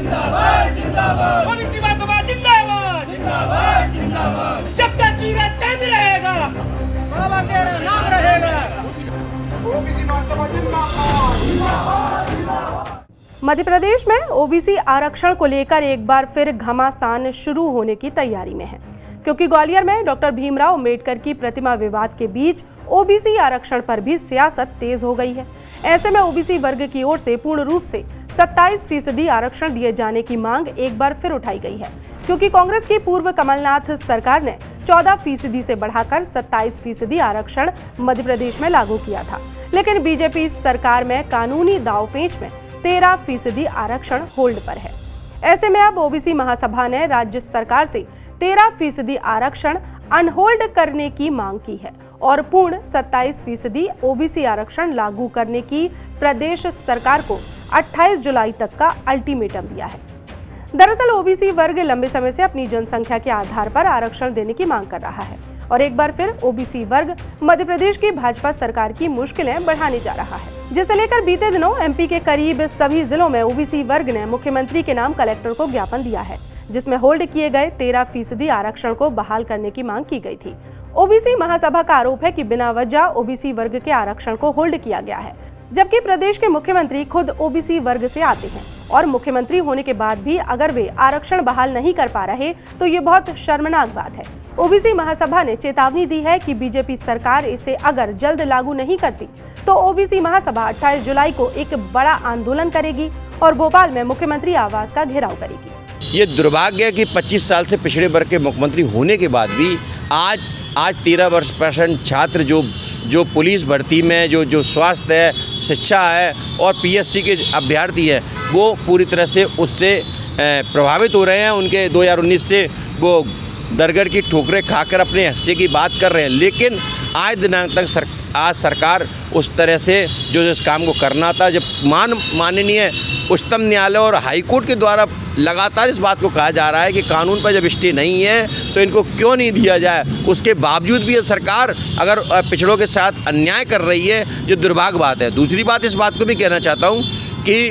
जिंदाबाद जिंदाबाद ओबीसी महासभा जिंदाबाद जिंदाबाद जिंदाबाद। जब तक नीरज चंद रहेगा बाबा तेरा नाम रहेगा। ओबीसी महासभा जिंदाबाद जिंदाबाद जिंदाबाद। मध्य प्रदेश में ओबीसी आरक्षण को लेकर एक बार फिर घमासान शुरू होने की तैयारी में है, क्योंकि ग्वालियर में डॉक्टर भीमराव अंबेडकर की प्रतिमा विवाद के बीच ओबीसी आरक्षण पर भी सियासत तेज हो गई है। ऐसे में ओबीसी वर्ग की ओर से पूर्ण रूप से 27% आरक्षण दिए जाने की मांग एक बार फिर उठाई गई है, क्योंकि कांग्रेस की पूर्व कमलनाथ सरकार ने 14% से बढ़ाकर 27% आरक्षण मध्य प्रदेश में लागू किया था। लेकिन बीजेपी सरकार में कानूनी दांवपेच में 13% आरक्षण होल्ड पर है। ऐसे में अब ओबीसी महासभा ने राज्य सरकार से 13% आरक्षण अनहोल्ड करने की मांग की है और पूर्ण 27% ओबीसी आरक्षण लागू करने की प्रदेश सरकार को 28 जुलाई तक का अल्टीमेटम दिया है। दरअसल ओबीसी वर्ग लंबे समय से अपनी जनसंख्या के आधार पर आरक्षण देने की मांग कर रहा है और एक बार फिर ओबीसी वर्ग मध्य प्रदेश की भाजपा सरकार की मुश्किलें बढ़ाने जा रहा है, जिसे लेकर बीते दिनों एमपी के करीब सभी जिलों में ओबीसी वर्ग ने मुख्यमंत्री के नाम कलेक्टर को ज्ञापन दिया है, जिसमें होल्ड किए गए 13% आरक्षण को बहाल करने की मांग की गई थी। ओबीसी महासभा का आरोप है कि बिना वजह ओबीसी वर्ग के आरक्षण को होल्ड किया गया है, जबकि प्रदेश के मुख्यमंत्री खुद ओबीसी वर्ग से आते हैं और मुख्यमंत्री होने के बाद भी अगर वे आरक्षण बहाल नहीं कर पा रहे तो ये बहुत शर्मनाक बात है। ओबीसी महासभा ने चेतावनी दी है कि बीजेपी सरकार इसे अगर जल्द लागू नहीं करती तो ओबीसी महासभा 28 जुलाई को एक बड़ा आंदोलन करेगी और भोपाल में मुख्यमंत्री आवास का घेराव करेगी। ये दुर्भाग्य है कि 25 साल से पिछड़े वर्ग के मुख्यमंत्री होने के बाद भी आज 13% छात्र जो पुलिस भर्ती में जो स्वास्थ्य है, शिक्षा है और पीएससी के अभ्यर्थी हैं, वो पूरी तरह से उससे प्रभावित हो रहे हैं। उनके 2019 से वो दरगढ़ की ठोकरें खाकर अपने हिस्से की बात कर रहे हैं, लेकिन आज दिनांक तक आज सरकार उस तरह से जो इस काम को करना था, जब माननीय उच्चतम न्यायालय और हाईकोर्ट के द्वारा लगातार इस बात को कहा जा रहा है कि कानून पर जब स्टे नहीं है तो इनको क्यों नहीं दिया जाए, उसके बावजूद भी ये सरकार अगर पिछड़ों के साथ अन्याय कर रही है, जो दुर्भाग्य बात है। दूसरी बात, इस बात को भी कहना चाहता हूँ कि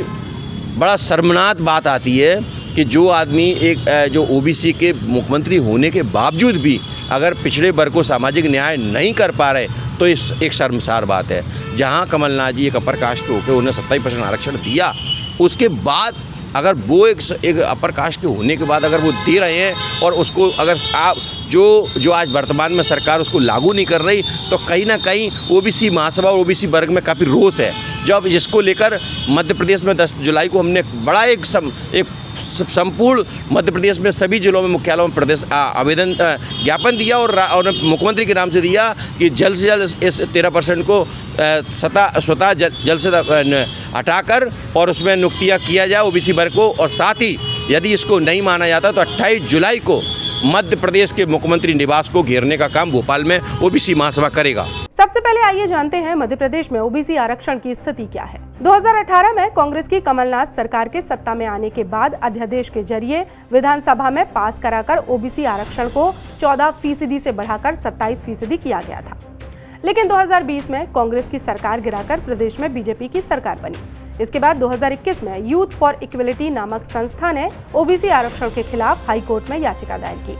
बड़ा शर्मनाक बात आती है कि जो आदमी जो ओबीसी के मुख्यमंत्री होने के बावजूद भी अगर पिछड़े वर्ग को सामाजिक न्याय नहीं कर पा रहे तो इस एक शर्मसार बात है। जहां कमलनाथ जी एक अपर कास्ट के होकर उन्हें 27% आरक्षण दिया, उसके बाद अगर वो एक अपर कास्ट के होने के बाद अगर वो दे रहे हैं और उसको अगर आप जो आज वर्तमान में सरकार उसको लागू नहीं कर रही, तो कहीं ना कहीं ओबीसी महासभा और ओबीसी वर्ग में काफ़ी रोष है। जब जिसको लेकर मध्य प्रदेश में 10 जुलाई को हमने बड़ा एक संपूर्ण मध्य प्रदेश में सभी जिलों में मुख्यालयों में प्रदेश आवेदन ज्ञापन दिया और मुख्यमंत्री के नाम से दिया कि जल्द से जल्द इस 13% को स्वतः जल्द से हटाकर और उसमें नियुक्तियाँ किया जाए ओबीसी वर्ग को, और साथ ही यदि इसको नहीं माना जाता तो 28 जुलाई को मध्य प्रदेश के मुख्यमंत्री निवास को घेरने का काम भोपाल में ओबीसी महासभा करेगा। सबसे पहले आइए जानते हैं मध्य प्रदेश में ओबीसी आरक्षण की स्थिति क्या है। 2018 में कांग्रेस की कमलनाथ सरकार के सत्ता में आने के बाद अध्यादेश के जरिए विधानसभा में पास कराकर ओबीसी आरक्षण को 14% से बढ़ाकर 27% किया गया था। लेकिन 2020 में कांग्रेस की सरकार गिराकर प्रदेश में बीजेपी की सरकार बनी। इसके बाद 2021 में यूथ फॉर इक्वलिटी नामक संस्था ने ओबीसी आरक्षण के खिलाफ हाईकोर्ट में याचिका दायर की।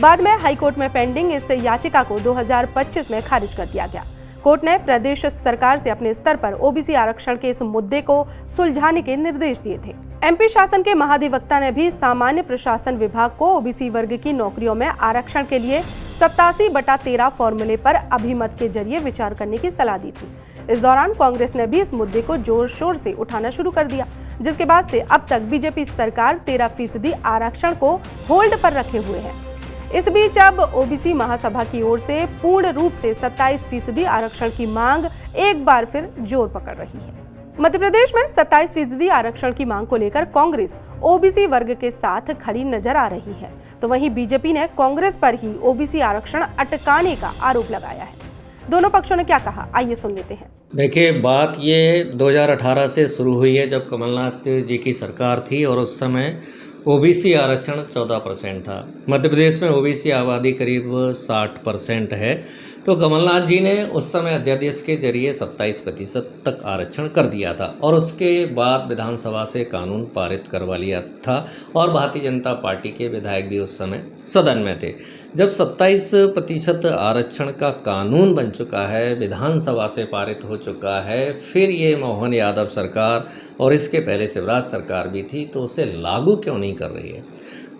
बाद में हाईकोर्ट में पेंडिंग इस याचिका को 2025 में खारिज कर दिया गया। कोर्ट ने प्रदेश सरकार से अपने स्तर पर ओबीसी आरक्षण के इस मुद्दे को सुलझाने के निर्देश दिए थे। एमपी शासन के महाधिवक्ता ने भी सामान्य प्रशासन विभाग को ओबीसी वर्ग की नौकरियों में आरक्षण के लिए 87/13 फॉर्मूले पर अभिमत के जरिए विचार करने की सलाह दी थी। इस दौरान कांग्रेस ने भी इस मुद्दे को जोर शोर से उठाना शुरू कर दिया, जिसके बाद से अब तक बीजेपी सरकार 13% आरक्षण को होल्ड पर रखे हुए है। इस बीच अब ओबीसी महासभा की ओर से पूर्ण रूप से 27% आरक्षण की मांग एक बार फिर जोर पकड़ रही है। मध्य प्रदेश में 27% आरक्षण की मांग को लेकर कांग्रेस ओबीसी वर्ग के साथ खड़ी नजर आ रही है, तो वहीं बीजेपी ने कांग्रेस पर ही ओबीसी आरक्षण अटकाने का आरोप लगाया है। दोनों पक्षों ने क्या कहा, आइए सुन लेते हैं। देखिए, बात ये 2018 से शुरू हुई है, जब कमलनाथ जी की सरकार थी और उस समय ओबीसी आरक्षण 14% था। मध्य प्रदेश में ओबीसी आबादी करीब 60% है। तो कमलनाथ जी ने उस समय अध्यादेश के जरिए 27% तक आरक्षण कर दिया था और उसके बाद विधानसभा से कानून पारित करवा लिया था और भारतीय जनता पार्टी के विधायक भी उस समय सदन में थे। जब 27% आरक्षण का कानून बन चुका है, विधानसभा से पारित हो चुका है, फिर ये मोहन यादव सरकार और इसके पहले शिवराज सरकार भी थी, तो उसे लागू क्यों नहीं कर रही है।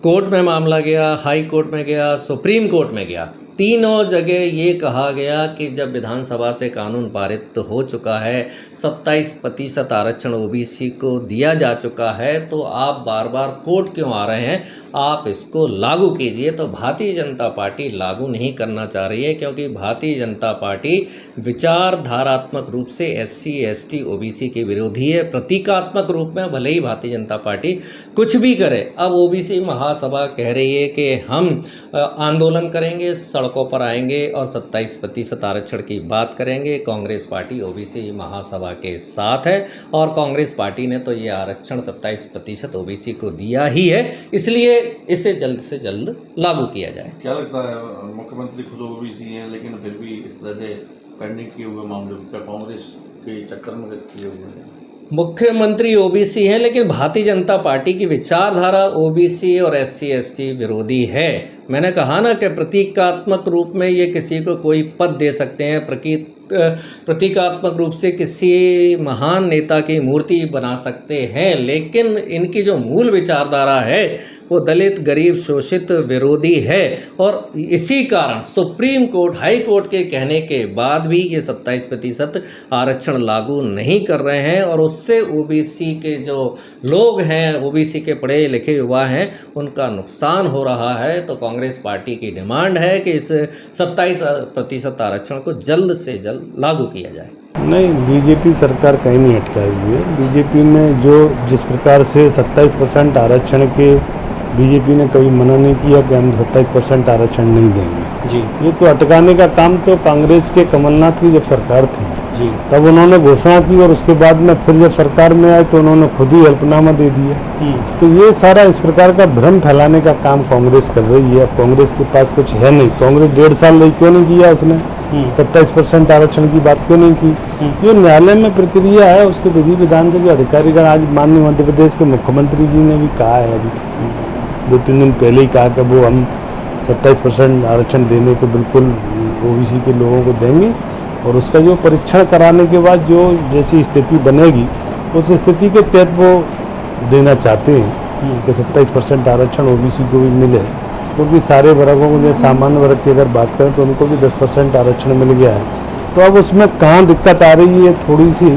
कोर्ट में मामला गया, हाई कोर्ट में गया, सुप्रीम कोर्ट में गया, तीनों जगह ये कहा गया कि जब विधानसभा से कानून पारित हो चुका है, 27% आरक्षण ओबीसी को दिया जा चुका है, तो आप बार बार कोर्ट क्यों आ रहे हैं, आप इसको लागू कीजिए। तो भारतीय जनता पार्टी लागू नहीं करना चाह रही है, क्योंकि भारतीय जनता पार्टी विचारधारात्मक रूप से SC ST OBC के विरोधी है। प्रतीकात्मक रूप में भले ही भारतीय जनता पार्टी कुछ भी करे, अब OBC महासभा कह रही है कि हम आंदोलन करेंगे, सड़कों पर आएंगे और 27% आरक्षण की बात करेंगे। कांग्रेस पार्टी OBC महासभा के साथ है और कांग्रेस पार्टी ने तो ये आरक्षण 27% OBC को दिया ही है, इसलिए इसे जल्द से जल्द लागू किया जाए। क्या लगता है, मुख्यमंत्री खुद OBC हैं लेकिन फिर भी इस तरह से पेंडिंग किए हुए मामले क्या कांग्रेस के चक्कर में किए हुए हैं? मुख्यमंत्री OBC हैं, लेकिन भारतीय जनता पार्टी की विचारधारा OBC और SC ST विरोधी है। मैंने कहा ना कि प्रतीकात्मक रूप में ये किसी को कोई पद दे सकते हैं, प्रतीकात्मक रूप से किसी महान नेता की मूर्ति बना सकते हैं, लेकिन इनकी जो मूल विचारधारा है वो दलित, गरीब, शोषित विरोधी है। और इसी कारण सुप्रीम कोर्ट, हाई कोर्ट के कहने के बाद भी ये 27% आरक्षण लागू नहीं कर रहे हैं और उससे OBC के जो लोग हैं, OBC के पढ़े लिखे युवा हैं, उनका नुकसान हो रहा है। तो कांग्रेस पार्टी की डिमांड है कि इस 27% आरक्षण को जल्द से जल्द लागू किया जाए। नहीं, बीजेपी सरकार कहीं नहीं अटकाई हुई है। बीजेपी में जो जिस प्रकार से 27% आरक्षण के बीजेपी ने कभी मना नहीं किया कि हम 27% आरक्षण नहीं देंगे जी। ये तो अटकाने का काम तो कांग्रेस के कमलनाथ की जब सरकार थी जी, तब उन्होंने घोषणा की और उसके बाद में फिर जब सरकार में आए तो उन्होंने खुद ही हल्फनामा दे दिया। तो ये सारा इस प्रकार का भ्रम फैलाने का काम कांग्रेस कर रही है। अब कांग्रेस के पास कुछ है नहीं, कांग्रेस 1.5 साल रही, क्यों नहीं किया उसने 27% आरक्षण की बात क्यों नहीं की। जो न्यायालय में प्रक्रिया है उसके विधि विधान से जो अधिकारीगण, आज माननीय मध्य प्रदेश के मुख्यमंत्री जी ने भी कहा है, अभी 2-3 दिन पहले ही कहा कि वो हम 27% आरक्षण देने को बिल्कुल OBC के लोगों को देंगे और उसका जो परीक्षण कराने के बाद जो जैसी स्थिति बनेगी उस स्थिति के तहत वो देना चाहते हैं कि 27% आरक्षण OBC को भी मिले, क्योंकि सारे वर्गों को, जो सामान्य वर्ग की अगर बात करें तो उनको भी 10% आरक्षण मिल गया है। तो अब उसमें कहाँ दिक्कत आ रही है, थोड़ी सी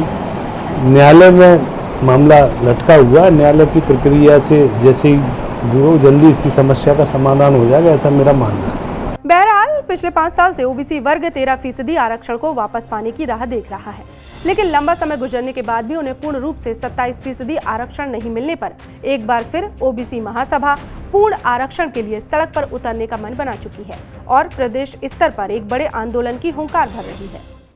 न्यायालय में मामला लटका हुआ। न्यायालय की प्रक्रिया से जैसे ही दूर जल्दी इसकी समस्या का समाधान हो जाएगा, ऐसा मेरा मानना है। बहरहाल पिछले 5 साल से OBC वर्ग 13% आरक्षण को वापस पाने की राह देख रहा है, लेकिन लंबा समय गुजरने के बाद भी उन्हें पूर्ण रूप से 27% आरक्षण नहीं मिलने पर एक बार फिर OBC महासभा पूर्ण आरक्षण के लिए सड़क पर उतरने का मन बना चुकी है और प्रदेश स्तर पर एक बड़े आंदोलन की हुंकार भर रही है।